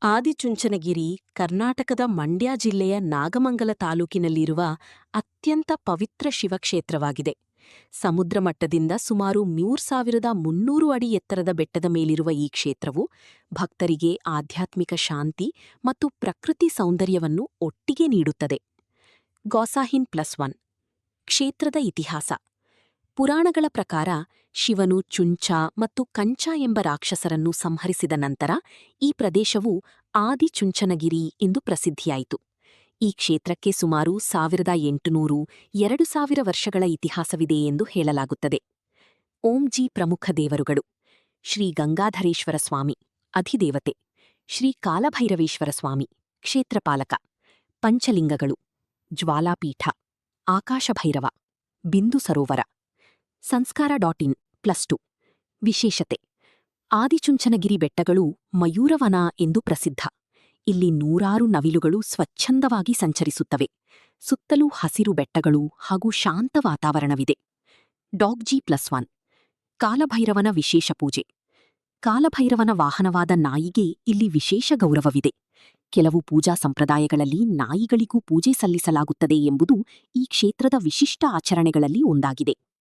ಆದಿಚುಂಚನಗಿರಿ ಕರ್ನಾಟಕದ ಮಂಡ್ಯ ಜಿಲ್ಲೆಯ ನಾಗಮಂಗಲ ತಾಲೂಕಿನಲ್ಲಿರುವ ಅತ್ಯಂತ ಪವಿತ್ರ ಶಿವಕ್ಷೇತ್ರವಾಗಿದೆ. ಸಮುದ್ರ ಮಟ್ಟದಿಂದ ಸುಮಾರು 3300 ಅಡಿ ಎತ್ತರದ ಬೆಟ್ಟದ ಮೇಲಿರುವ ಈ ಕ್ಷೇತ್ರವು ಭಕ್ತರಿಗೆ ಆಧ್ಯಾತ್ಮಿಕ ಶಾಂತಿ ಮತ್ತು ಪ್ರಕೃತಿ ಸೌಂದರ್ಯವನ್ನು ಒಟ್ಟಿಗೆ ನೀಡುತ್ತದೆ. ಗೋಸಾಯಿನ್+1 ಕ್ಷೇತ್ರದ ಇತಿಹಾಸ. ಪುರಾಣಗಳ ಪ್ರಕಾರ ಶಿವನು ಚುಂಚ ಮತ್ತು ಕಂಚ ಎಂಬ ರಾಕ್ಷಸರನ್ನು ಸಂಹರಿಸಿದ ನಂತರ ಈ ಪ್ರದೇಶವು ಆದಿಚುಂಚನಗಿರಿ ಎಂದು ಪ್ರಸಿದ್ಧಿಯಾಯಿತು. ಈ ಕ್ಷೇತ್ರಕ್ಕೆ ಸುಮಾರು 1800-2000 ವರ್ಷಗಳ ಇತಿಹಾಸವಿದೆ ಎಂದು ಹೇಳಲಾಗುತ್ತದೆ. ಓಂಜಿ ಪ್ರಮುಖ ದೇವರುಗಳು: ಶ್ರೀ ಗಂಗಾಧರೇಶ್ವರ ಸ್ವಾಮಿ, ಅಧಿದೇವತೆ; ಶ್ರೀ ಕಾಲಭೈರವೇಶ್ವರ ಸ್ವಾಮಿ, ಕ್ಷೇತ್ರಪಾಲಕ; ಪಂಚಲಿಂಗಗಳು: ಜ್ವಾಲಾಪೀಠ, ಆಕಾಶಭೈರವ, ಬಿಂದು ಸರೋವರ. ಸಂಸ್ಕಾರ.in +2 ವಿಶೇಷತೆ: ಆದಿಚುಂಚನಗಿರಿ ಬೆಟ್ಟಗಳು ಮಯೂರವನ ಎಂದು ಪ್ರಸಿದ್ಧ. ಇಲ್ಲಿ ನೂರಾರು ನವಿಲುಗಳು ಸ್ವಚ್ಛಂದವಾಗಿ ಸಂಚರಿಸುತ್ತವೆ. ಸುತ್ತಲೂ ಹಸಿರು ಬೆಟ್ಟಗಳು ಹಾಗೂ ಶಾಂತ ವಾತಾವರಣವಿದೆ. .G+1 ಕಾಲಭೈರವನ ವಿಶೇಷ ಪೂಜೆ. ಕಾಲಭೈರವನ ವಾಹನವಾದ ನಾಯಿಗೆ ಇಲ್ಲಿ ವಿಶೇಷ ಗೌರವವಿದೆ. ಕೆಲವು ಪೂಜಾ ಸಂಪ್ರದಾಯಗಳಲ್ಲಿ ನಾಯಿಗಳಿಗೂ ಪೂಜೆ ಸಲ್ಲಿಸಲಾಗುತ್ತದೆ ಎಂಬುದು ಈ ಕ್ಷೇತ್ರದ ವಿಶಿಷ್ಟ ಆಚರಣೆಗಳಲ್ಲಿ ಒಂದಾಗಿದೆ.